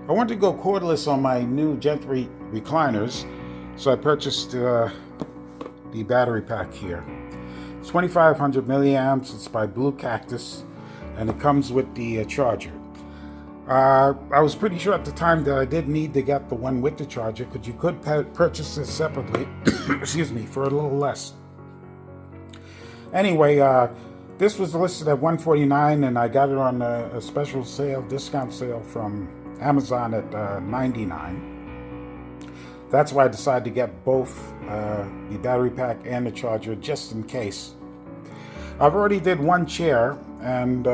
I wanted to go cordless on my new Gen 3 recliners, so I purchased the battery pack here. It's 2500 milliamps, it's by Cactus, and it comes with the charger. I was pretty sure at the time that I did need to get the one with the charger, because you could purchase it separately, excuse me, for a little less. Anyway, this was listed at $149, and I got it on a special sale, discount sale from Amazon at $99. That's why I decided to get both the battery pack and the charger, just in case. I've already did one chair, and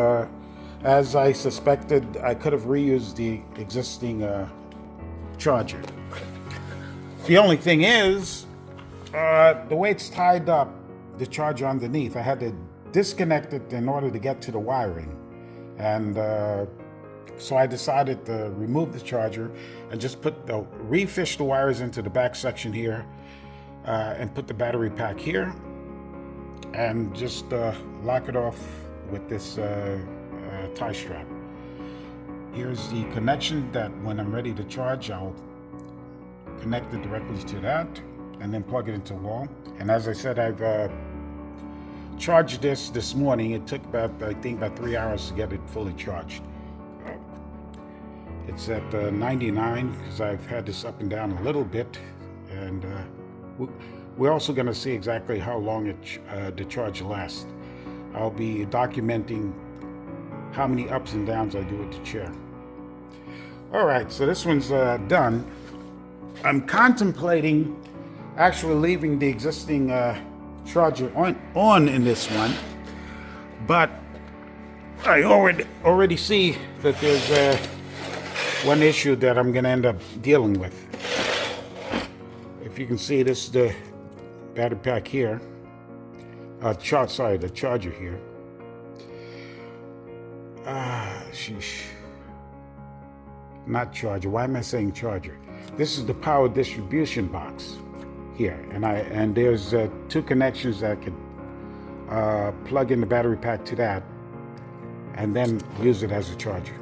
as I suspected, I could have reused the existing charger. The only thing is, the way it's tied up, the charger underneath, I had to disconnect it in order to get to the wiring. And so I decided to remove the charger and just refish the wires into the back section here, and put the battery pack here, and just lock it off with this tie strap. Here's the connection that when I'm ready to charge, I'll connect it directly to that and then plug it into the wall. And as I said, I've charged this morning. It took I think about 3 hours to get it fully charged. It's at 99 because I've had this up and down a little bit, and we're also going to see exactly how long the charge lasts. I'll be documenting how many ups and downs I do with the chair. All right, so this one's done. I'm contemplating actually leaving the existing charger on in this one, but I already see that there's one issue that I'm going to end up dealing with. If you can see, this is the battery pack here. The charger here. Sheesh. Not charger. Why am I saying charger? This is the power distribution box here, and there's two connections that I could plug in the battery pack to that, and then use it as a charger.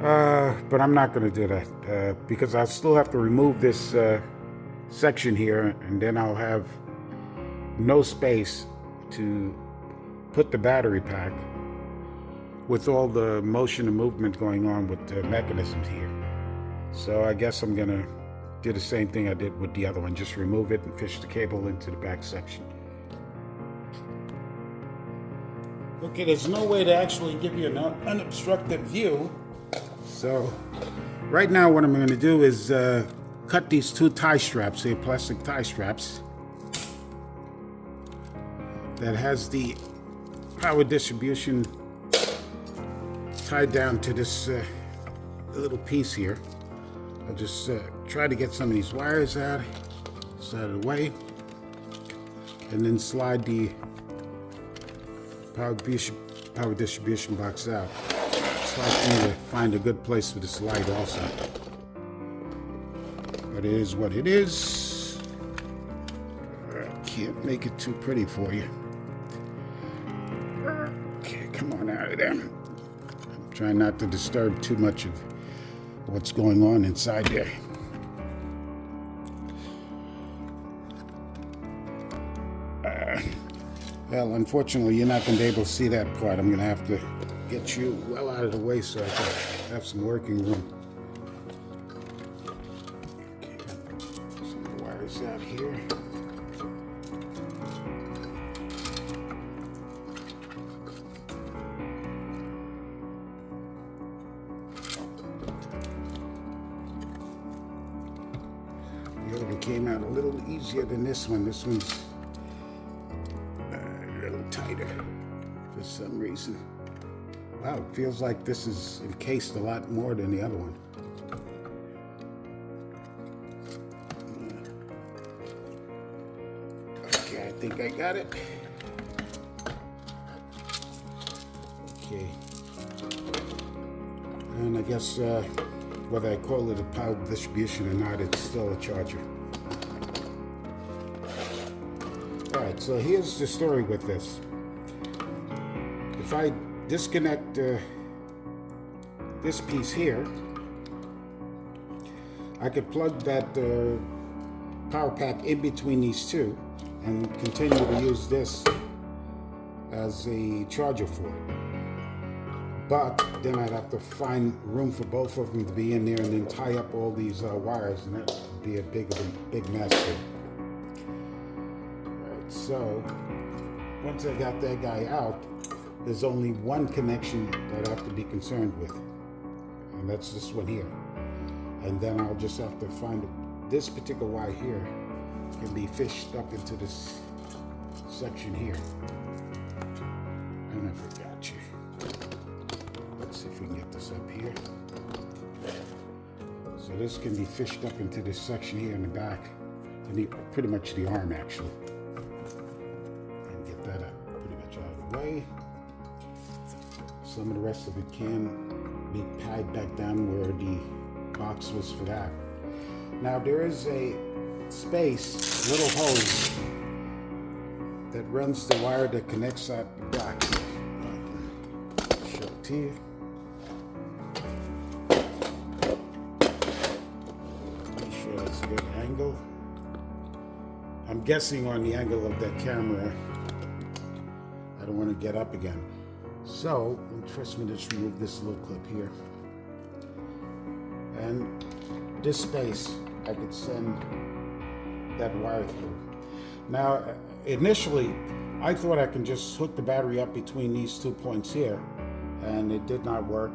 But I'm not going to do that because I still have to remove this section here, and then I'll have no space to put the battery pack with all the motion and movement going on with the mechanisms here. So I guess I'm going to do the same thing I did with the other one, just remove it and fish the cable into the back section. Okay, there's no way to actually give you an unobstructed view. So right now what I'm going to do is cut these two tie straps here, plastic tie straps that has the power distribution tied down to this little piece here. I'll just try to get some of these wires out of the way, and then slide the power distribution box out. It's hard for me to find a good place for this light also, but it is what it is. I can't make it too pretty for you. Okay, come on out of there. I'm trying not to disturb too much of what's going on inside there. Well, unfortunately, you're not going to be able to see that part. I'm going to have to get you well out of the way so I can have some working room. Okay, some of the wires out here. The other one came out a little easier than this one. This one's a little tighter for some reason. Wow, it feels like this is encased a lot more than the other one. Okay, I think I got it. Okay. And I guess whether I call it a power distribution or not, it's still a charger. Alright, so here's the story with this. If I disconnect this piece here, I could plug that power pack in between these two and continue to use this as a charger for it. But then I'd have to find room for both of them to be in there and then tie up all these wires, and that would be a big mess there. Alright, so once I got that guy out, there's only one connection that I have to be concerned with, and that's this one here. And then I'll just have to find this particular wire here can be fished up into this section here. And I forgot you. Let's see if we can get this up here. So this can be fished up into this section here in the back, and pretty much the arm actually. And get that pretty much out of the way. Some of the rest of it can be tied back down where the box was for that. Now there is a space, little hose that runs the wire that connects that back. Show it to you. Make sure that's a good angle. I'm guessing on the angle of that camera. I don't want to get up again. So first, I'm going to just remove this little clip here. And this space, I could send that wire through. Now, initially, I thought I can just hook the battery up between these 2 points here, and it did not work.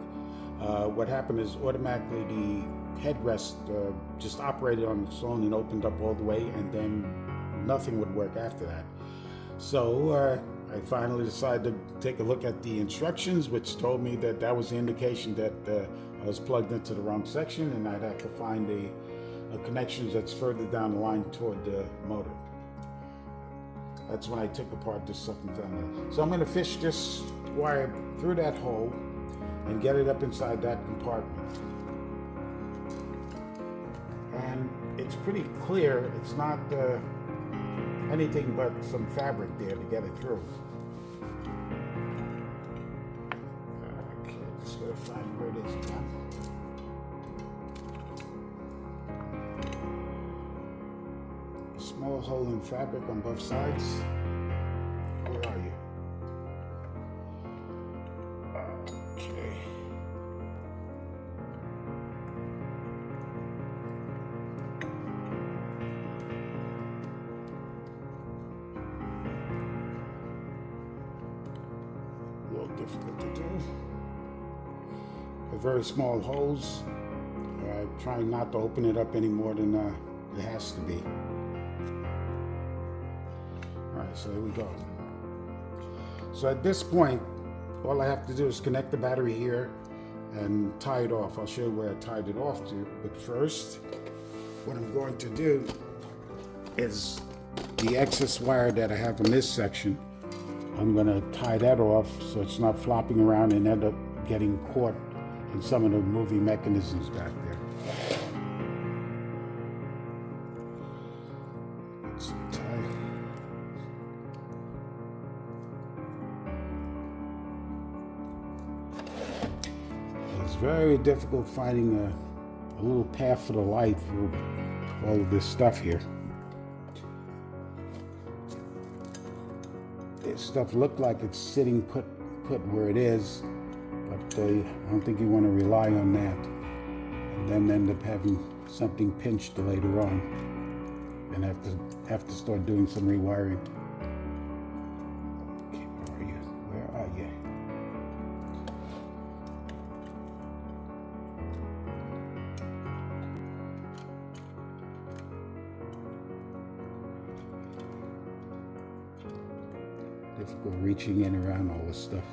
What happened is automatically the headrest just operated on its own and opened up all the way, and then nothing would work after that. So I finally decided to take a look at the instructions, which told me that that was the indication that I was plugged into the wrong section, and I'd have to find a connection that's further down the line toward the motor. That's when I took apart this stuff and found that. So I'm going to fish this wire through that hole and get it up inside that compartment. And it's pretty clear. It's not anything but some fabric there to get it through. Okay, just gotta find where it is again. A small hole in fabric on both sides. Where are you? Okay. Difficult to do. They're very small holes. Trying not to open it up any more than it has to be. Alright, so there we go. So at this point, all I have to do is connect the battery here and tie it off. I'll show you where I tied it off to. But first, what I'm going to do is the excess wire that I have in this section, I'm going to tie that off so it's not flopping around and end up getting caught in some of the moving mechanisms back there. Let's tie. It's very difficult finding a little path for the light through all of this stuff here. This stuff looked like it's sitting put where it is, but I don't think you want to rely on that and then end up having something pinched later on and have to start doing some rewiring. Okay, where are you? Difficult reaching in around all this stuff.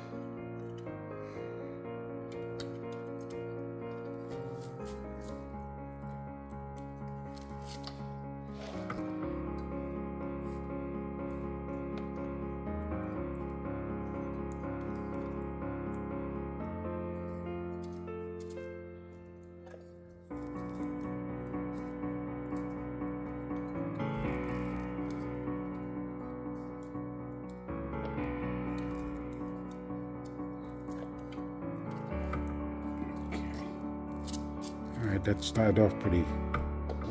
Alright, that started off pretty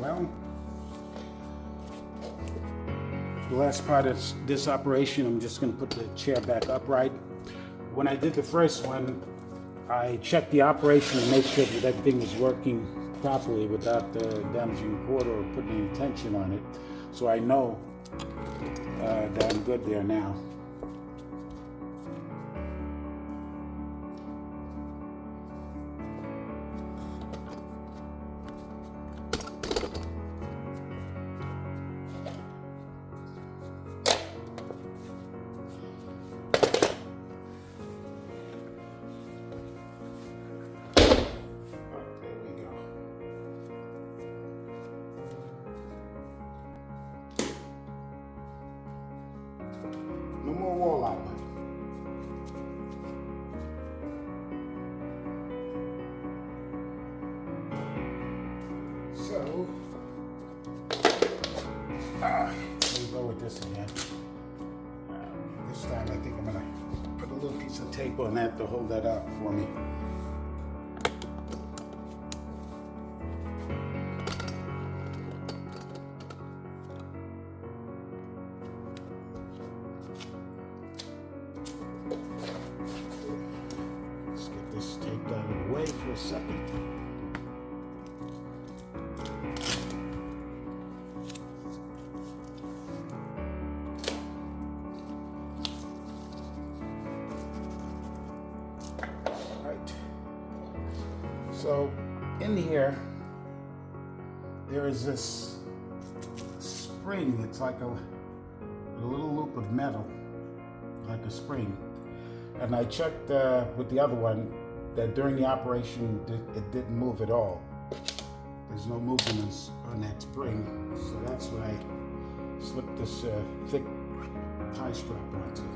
Well, the last part of this operation, I'm just going to put the chair back upright. When I did the first one, I checked the operation to make sure that everything was working properly without damaging the cord or putting any tension on it. So I know that I'm good there now. No more wall outlet. So, let me go with this again. This time I think I'm going to put a little piece of tape on that to hold that up for me. This taped out of the way for a second. Right. So in here, there is this spring. It's like a little loop of metal, like a spring. And I checked with the other one that during the operation it didn't move at all. There's no movement on that spring, so that's why I slipped this thick tie strap onto it,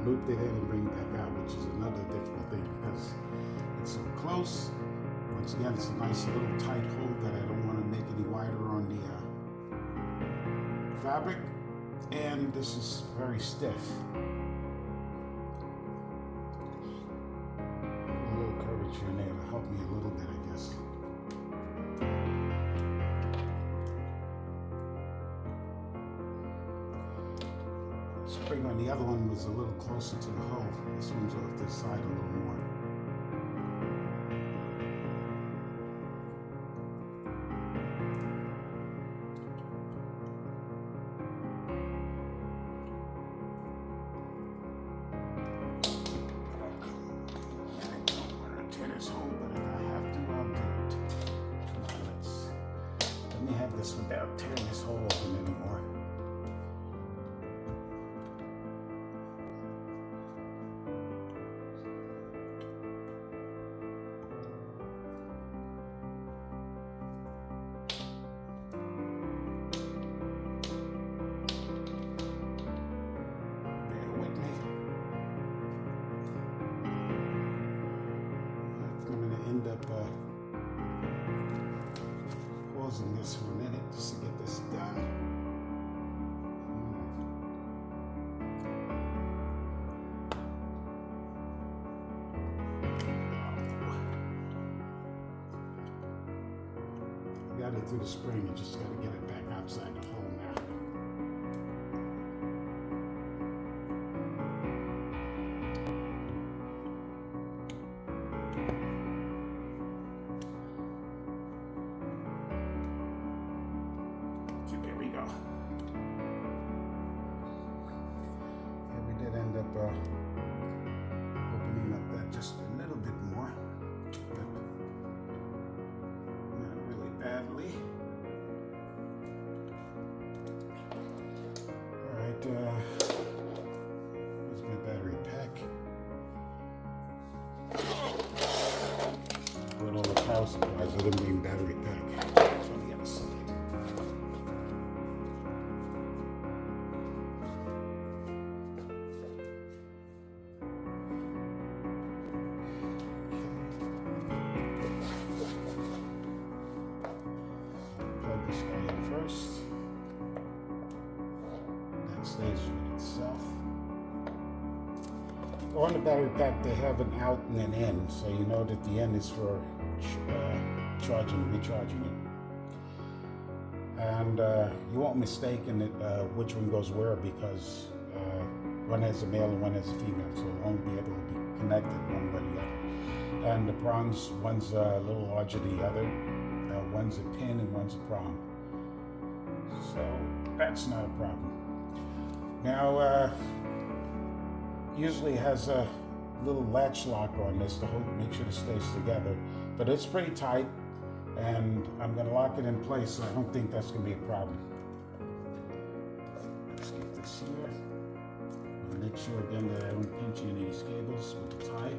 looped it in and bring it back out, which is another difficult thing because it's so close. Once again, it's a nice little tight hold that I don't want to make any wider on the fabric, and this is very stiff. In there to help me a little bit, I guess. Spring on the other one was a little closer to the hull. This one's off this side a little more. This without tearing this hole open anymore. Bear with me. I'm going to end up pausing this for a minute just to get this done. I got it through the spring, I just got to get it back outside the hole now. There we go. And we did end up opening up that just a little bit more, but not really badly. All right, here's my battery pack. Brought all the power supplies, I didn't bring battery pack. It's on the other side. This guy in first. That stays with itself. On the battery pack, they have an out and an in, so you know that the end is for charging, recharging it. and you won't mistake in it which one goes where, because one has a male and one has a female, so it'll only be able to be connected one way or the other. And the prongs, one's a little larger than the other. One's a pin and one's a prong. So that's not a problem. Now, usually has a little latch lock on this to make sure it stays together, but it's pretty tight, and I'm going to lock it in place, so I don't think that's going to be a problem. Let's get this here. Make sure again that I don't pinch any of these cables with the tie.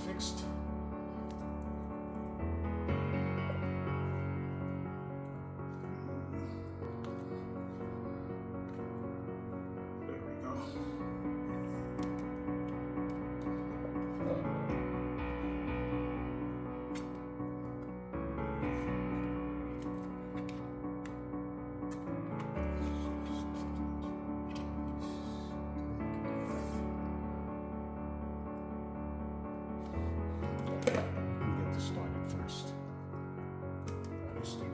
Fixed. There we go.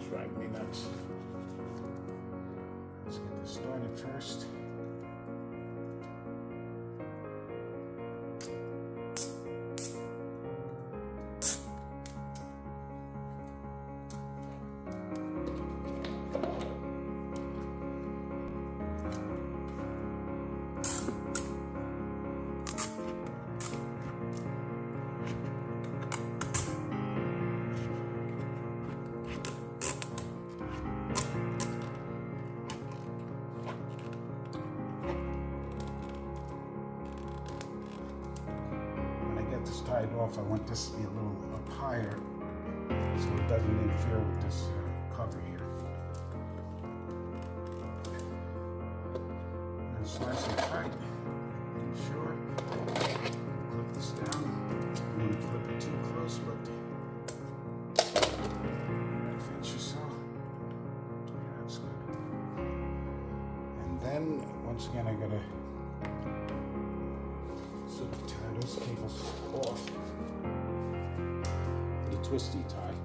Driving me nuts. Let's get this started first. Tied off, I want this to be a little up higher so it doesn't interfere with this cover here. And slice it tight, sure. Clip this down. I don't want to clip it too close, but an inch or so. Yeah, that's good. And then once again, I gotta sort of tie those cables off the twisty tie.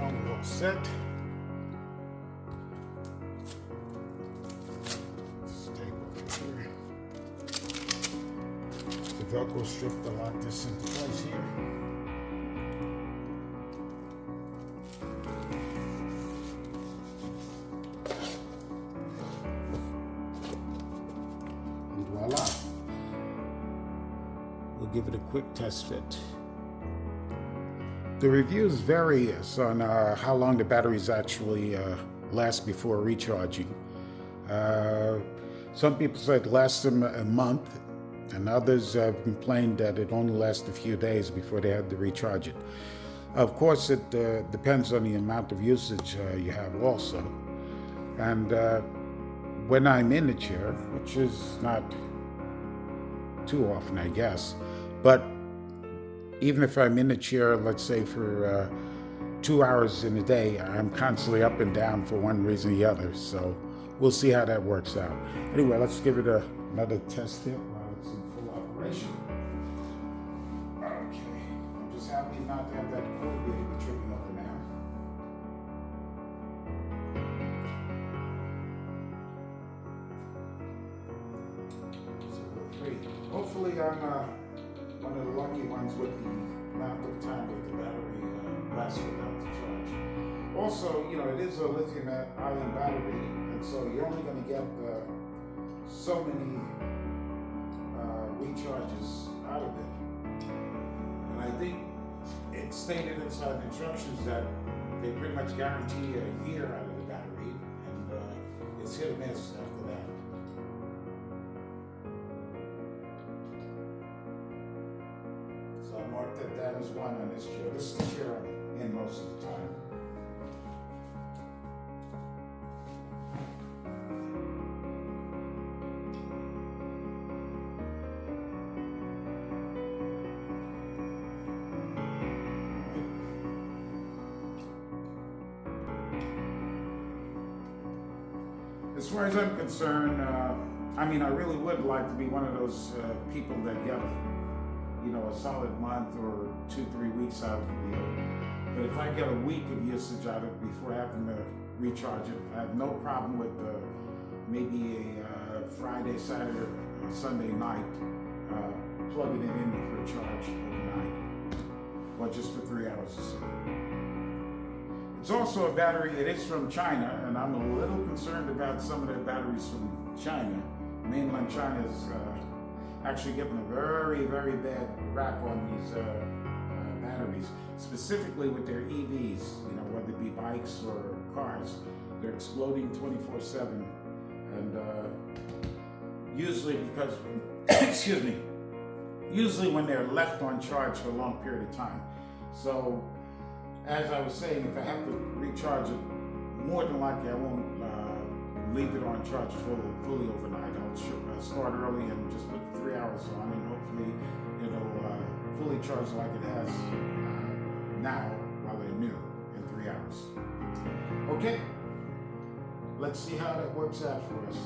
100%. Set. This tape over here. The Velcro strip to lock this into place here. And voila. We'll give it a quick test fit. The reviews vary on how long the batteries actually last before recharging. Some people said it lasts them a month, and others have complained that it only lasts a few days before they had to recharge it. Of course, it depends on the amount of usage you have also. And when I'm in the chair, which is not too often, I guess, but even if I'm in the chair, let's say for 2 hours in a day, I'm constantly up and down for one reason or the other. So we'll see how that works out. Anyway, let's give it another test hit while it's in full operation. Okay, I'm just happy not to have that cord getting me tripping over now. So hopefully I'm one of the lucky ones with the amount of time that the battery lasts without the charge. Also, it is a lithium-ion battery, and so you're only going to get so many recharges out of it. And I think it's stated inside the instructions that they pretty much guarantee a year out of the battery, and it's hit or miss after that. So I marked that as one on this chair. This is the chair I'm in most of the time. As far as I'm concerned, I really would like to be one of those people that get, a solid month or 2-3 weeks out of the deal. But if I get a week of usage out of it before having to recharge it, I have no problem with maybe a Friday, Saturday, or Sunday night, plugging it in for a charge overnight, or just for 3 hours or so. It's also a battery, it is from China, and I'm a little concerned about some of the batteries from China. Mainland China is actually getting a very, very bad rap on these batteries, specifically with their EVs, whether it be bikes or cars. They're exploding 24/7, and usually because, excuse me, usually when they're left on charge for a long period of time. So, as I was saying, if I have to recharge it, more than likely I won't leave it on charge fully overnight. I'll start early and just put 3 hours on, and hopefully it'll fully charge like it has now while they're new in 3 hours. Okay, let's see how that works out for us.